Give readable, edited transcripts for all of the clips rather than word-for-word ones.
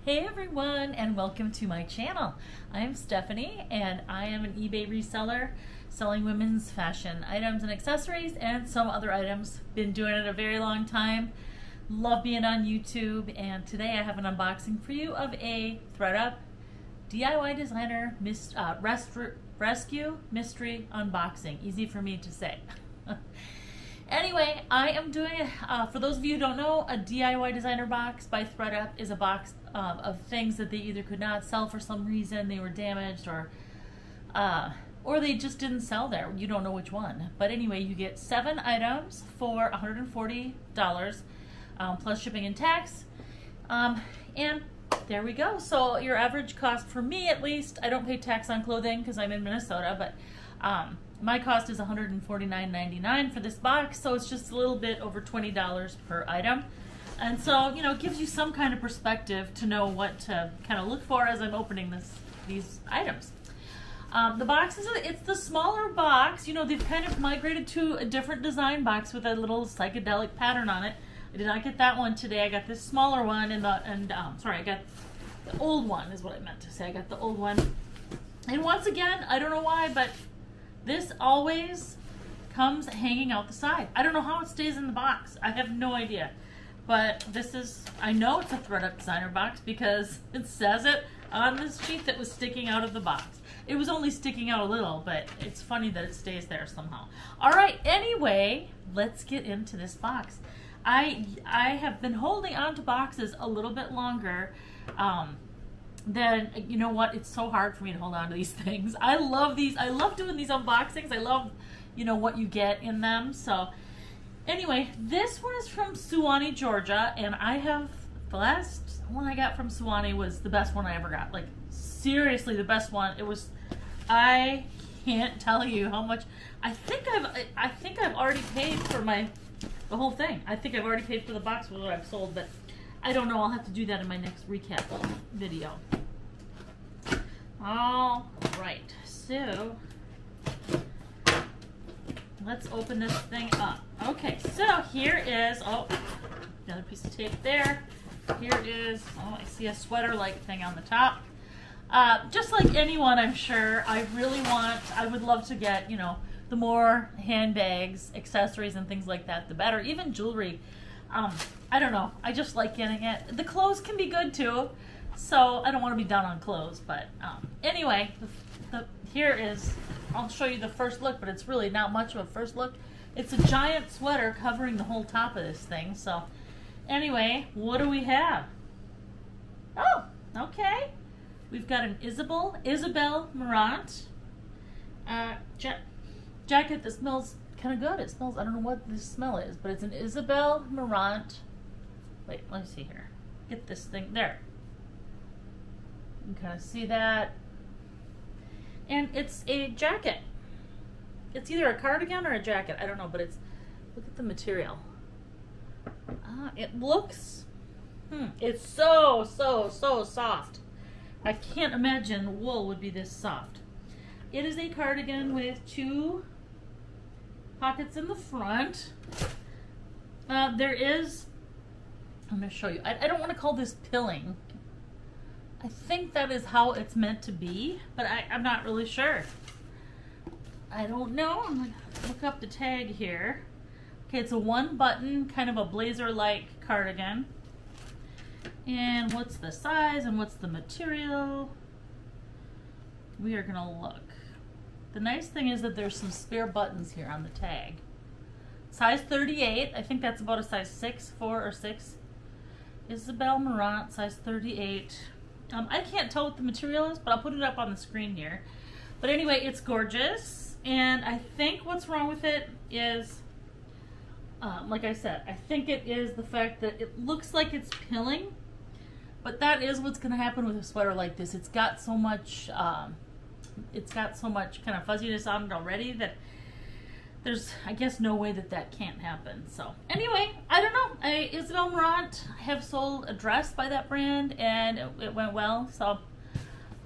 Hey everyone, and welcome to my channel. I am Stephanie and I am an eBay reseller selling women's fashion items and accessories and some other items. Been doing it a very long time. Love being on YouTube, and today I have an unboxing for you of a ThredUp DIY designer rescue mystery unboxing. Easy for me to say. Anyway, I am doing, for those of you who don't know, a DIY designer box by ThredUp is a box of things that they either could not sell for some reason, they were damaged, or they just didn't sell there. You don't know which one. But anyway, you get 7 items for $140 plus shipping and tax. And there we go. So your average cost, for me at least, I don't pay tax on clothing because I'm in Minnesota, but my cost is $149.99 for this box, so it's just a little bit over $20 per item. And so, you know, it gives you some kind of perspective to know what to kind of look for as I'm opening these items. The box it's the smaller box. You know, they've kind of migrated to a different design box with a little psychedelic pattern on it. I did not get that one today. I got this smaller one, sorry, I got the old one is what I meant to say. I got the old one. And once again, I don't know why, but this always comes hanging out the side. I don't know how it stays in the box. I have no idea. But this is, I know it's a ThredUp designer box because it says it on this sheet that was sticking out of the box. It was only sticking out a little, but it's funny that it stays there somehow. All right, anyway, let's get into this box. I have been holding on to boxes a little bit longer then, you know what, it's so hard for me to hold on to these things. I love these. I love doing these unboxings. I love, you know, what you get in them. So anyway, this one is from Suwanee, Georgia, and the last one I got from Suwanee was the best one I ever got. Like, seriously, the best one. It was, I can't tell you how much. I think I've already paid for the whole thing. I think I've already paid for the box with what I've sold, but I don't know. I'll have to do that in my next recap video. All right, so let's open this thing up. Okay, so here is, oh, another piece of tape there. Here is, oh, I see a sweater-like thing on the top. Just like anyone, I'm sure, I would love to get, you know, the more handbags, accessories, and things like that, the better. Even jewelry. I don't know. I just like getting it. The clothes can be good too, so I don't want to be down on clothes. But anyway, here is, I'll show you the first look, but it's really not much of a first look. It's a giant sweater covering the whole top of this thing. So anyway, what do we have? Oh, okay. We've got an Isabel Marant jacket that smells kind of good. It smells, I don't know what this smell is, but it's an Isabel Marant. Wait, let me see here. Get this thing there. You can kind of see that. And it's a jacket. It's either a cardigan or a jacket. I don't know, but look at the material. It looks, it's so soft. I can't imagine wool would be this soft. It is a cardigan with 2 pockets in the front. There is, I'm going to show you. I don't want to call this pilling. I think that is how it's meant to be, but I'm not really sure. I don't know. I'm going to look up the tag here. Okay, it's a 1-button, kind of a blazer-like cardigan. And what's the size and what's the material? We are going to look. The nice thing is that there's some spare buttons here on the tag. Size 38, I think that's about a size 6, 4 or 6. Isabel Marant, size 38. I can't tell what the material is, but I'll put it up on the screen here. But anyway, it's gorgeous, and I think what's wrong with it is, like I said, I think it is the fact that it looks like it's pilling, but that is what's going to happen with a sweater like this. It's got so much kind of fuzziness on it already that there's, I guess, no way that can't happen. So anyway, I don't know. Isabel Marant, I have sold a dress by that brand, and it went well. So,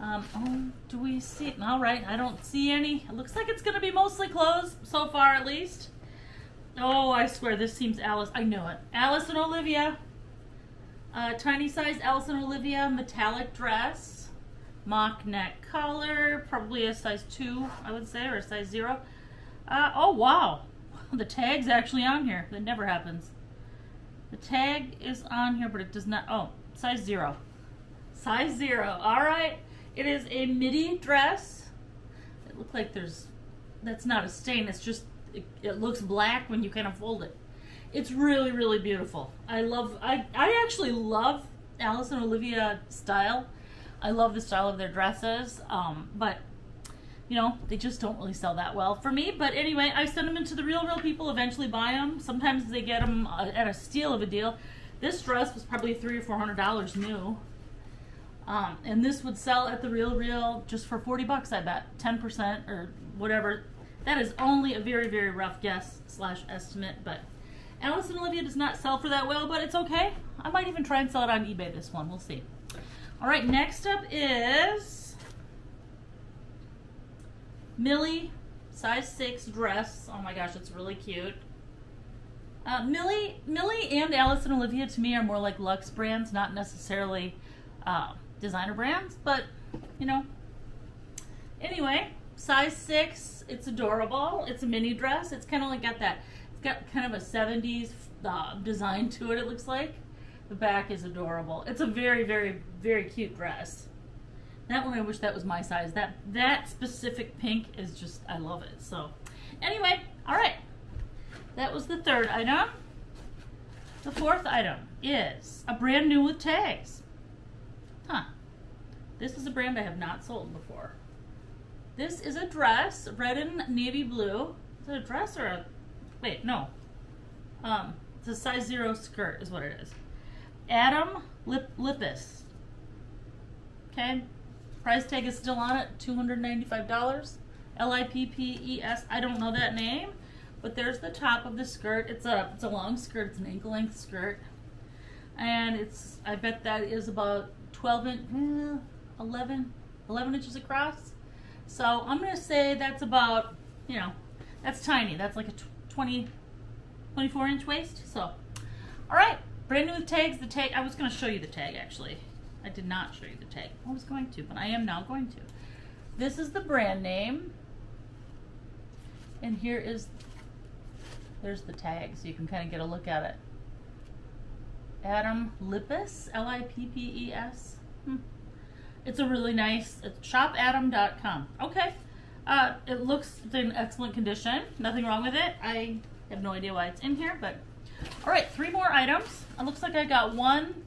oh, do we see? All right, I don't see any. It looks like it's going to be mostly clothes so far, at least. Oh, I swear this seems Alice. I know it. Alice and Olivia. Tiny size Alice and Olivia metallic dress. Mock neck collar. Probably a size 2, I would say, or a size 0. Oh, wow. The tag's actually on here. That never happens. The tag is on here, but it does not. Oh, size 0. Size 0. All right. It is a midi dress. It looks like that's not a stain. It's just, it looks black when you kind of fold it. It's really, really beautiful. I actually love Alice and Olivia style. I love the style of their dresses, but you know, they just don't really sell that well for me. But anyway, I send them into the Real People, eventually buy them. Sometimes they get them at a steal of a deal. This dress was probably $300 or $400 new. And this would sell at the Real just for 40 bucks, I bet. 10% or whatever. That is only a very, very rough guess / estimate, but Alice and Olivia does not sell for that well, but it's okay. I might even try and sell it on eBay, this one. We'll see. All right, next up is Millie, size 6 dress. Oh my gosh, it's really cute. Millie and Alice and Olivia to me are more like luxe brands, not necessarily designer brands, but you know. Anyway, size 6, it's adorable. It's a mini dress. It's kind of like got kind of a 70s design to it, it looks like. The back is adorable. It's a very, very, very cute dress. That one, I wish that was my size. That specific pink is just, I love it. So anyway, all right. That was the 3rd item. The 4th item is a brand new with tags. Huh. This is a brand I have not sold before. This is a dress, red and navy blue. Is it a dress or a, wait, no. It's a size 0 skirt is what it is. Adam Lippis. Okay. Price tag is still on it, $295. Lippes. I don't know that name, but there's the top of the skirt. It's a long skirt. It's an ankle length skirt, and I bet that is about 11 inches across. So I'm gonna say that's about, you know, that's tiny. That's like a 24-inch waist. So, all right, brand new with tags. The tag, I was gonna show you the tag actually. I did not show you the tag. I was going to, but I am now going to. This is the brand name. And there's the tag, so you can kind of get a look at it. Adam Lippis, Lippes. It's a really nice, it's shopadam.com. Okay. It looks in excellent condition. Nothing wrong with it. I have no idea why it's in here, but all right, 3 more items. It looks like I got 1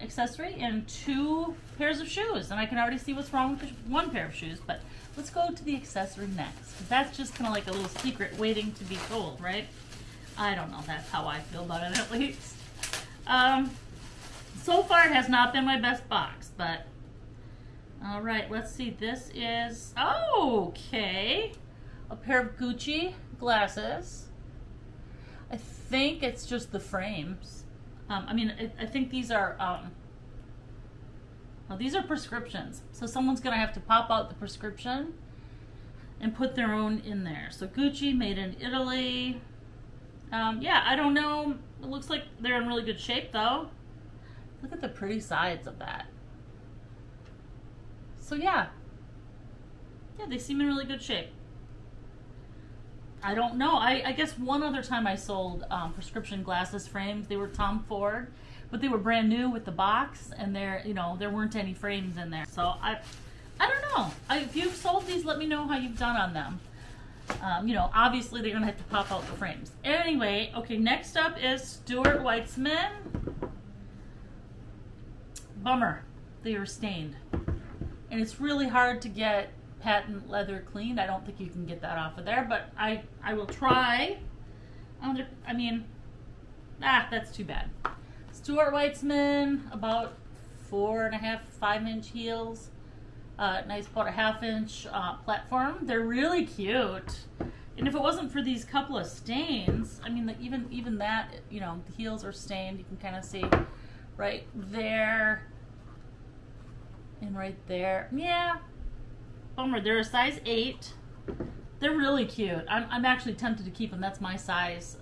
accessory and 2 pairs of shoes, and I can already see what's wrong with the 1 pair of shoes, but let's go to the accessory next, because that's just kind of like a little secret waiting to be told, right? I don't know, that's how I feel about it at least. So far it has not been my best box, but all right, let's see. This is, okay, a pair of Gucci glasses. I think it's just the frames. I think these are prescriptions. So someone's gonna have to pop out the prescription and put their own in there. So Gucci, made in Italy. Yeah, I don't know. It looks like they're in really good shape though. Look at the pretty sides of that. So yeah, they seem in really good shape. I don't know. I guess one other time I sold prescription glasses frames. They were Tom Ford, but they were brand new with the box, and there weren't any frames in there. So I don't know. If you've sold these, let me know how you've done on them. Obviously they're gonna have to pop out the frames. Anyway, okay. Next up is Stuart Whiteman. Bummer, they are stained, and it's really hard to get patent leather cleaned. I don't think you can get that off of there, but I will try. That's too bad. Stuart Whiteman, about 4.5, 5-inch heels. Nice, about a 1/2-inch platform. They're really cute. And if it wasn't for these couple of stains, even that, the heels are stained. You can kind of see right there and right there. Yeah. Bummer. They're a size 8. They're really cute. I'm actually tempted to keep them. That's my size.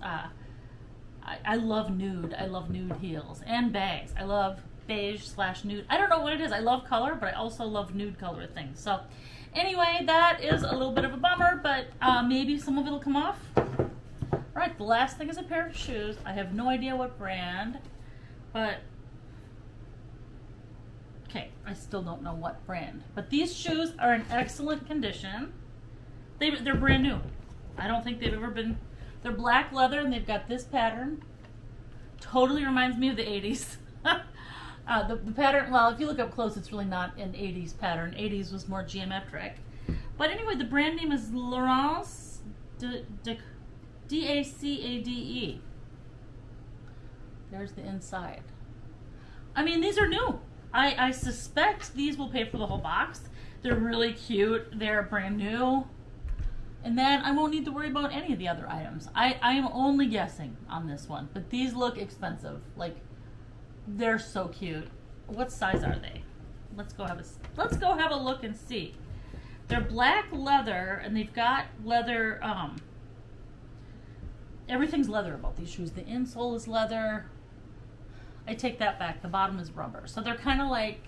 I love nude. I love nude heels and bags. I love beige/nude. I don't know what it is. I love color, but I also love nude color things. So anyway, that is a little bit of a bummer, but maybe some of it will come off. All right, the last thing is a pair of shoes. I have no idea what brand, but okay, I still don't know what brand. But these shoes are in excellent condition. They're brand new. I don't think they've ever been. They're black leather and they've got this pattern. Totally reminds me of the 80s. The pattern, well, if you look up close, it's really not an 80s pattern. 80s was more geometric. But anyway, the brand name is Laurence D-A-C-A-D-E. There's the inside. I mean, these are new. I suspect these will pay for the whole box. They're really cute. They're brand new. And then I won't need to worry about any of the other items. I am only guessing on this one, but these look expensive. Like, they're so cute. What size are they? Let's go have a look and see. They're black leather, and they've got leather. Everything's leather about these shoes. The insole is leather. I take that back. The bottom is rubber. So they're kind of like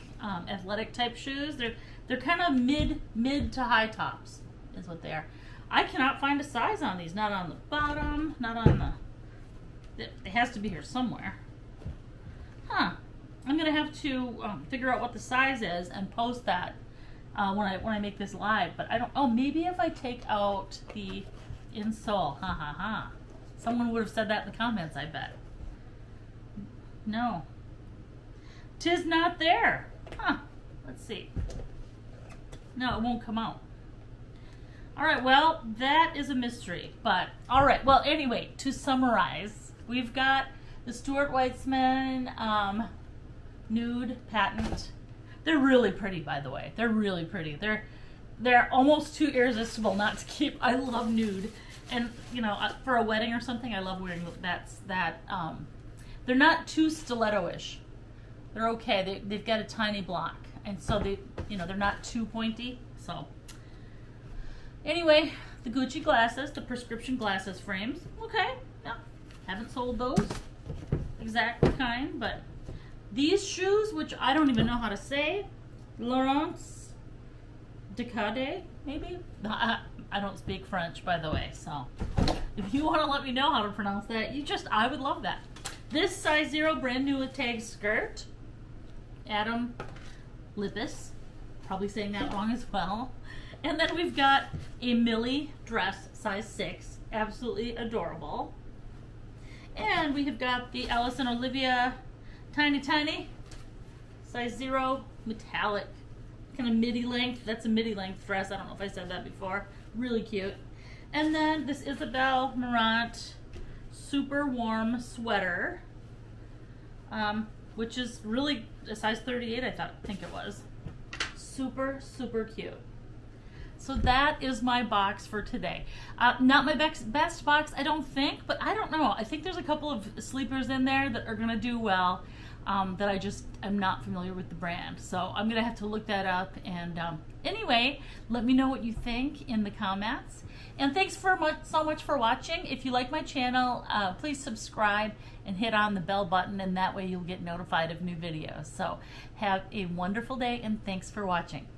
athletic type shoes. They're kind of mid to high tops is what they are. I cannot find a size on these. Not on the bottom, not on the... It has to be here somewhere. Huh. I'm going to have to figure out what the size is and post that when I make this live. But I don't... Oh, maybe if I take out the insole. Ha ha ha. Someone would have said that in the comments, I bet. No. 'Tis not there. Huh. Let's see. No, it won't come out. All right, well, that is a mystery, but all right. Well, anyway, to summarize, we've got the Stuart Whiteman nude patent. They're really pretty, by the way. They're really pretty. They're almost too irresistible not to keep. I love nude, and you know, for a wedding or something, I love wearing that. They're not too stiletto-ish. They're okay. They've got a tiny block, and so they're not too pointy. So. Anyway, the Gucci glasses, the prescription glasses frames. Okay, yeah, haven't sold those exact kind, but these shoes, which I don't even know how to say, Laurence Decade, maybe? I don't speak French, by the way, so if you want to let me know how to pronounce that, I would love that. This size 0 brand new with tag skirt, Adam Lippis, probably saying that wrong as well. And then we've got a Millie dress, size 6, absolutely adorable. And we have got the Alice and Olivia tiny, size 0, metallic, kind of midi length. That's a midi length dress. I don't know if I said that before. Really cute. And then this Isabel Marant super warm sweater, which is really a size 38, I think it was. Super, super cute. So that is my box for today. Not my best box, I don't think, but I don't know. I think there's a couple of sleepers in there that are going to do well that I just am not familiar with the brand. So I'm going to have to look that up. And anyway, let me know what you think in the comments. And thanks so much for watching. If you like my channel, please subscribe and hit on the bell button, and that way you'll get notified of new videos. So have a wonderful day, and thanks for watching.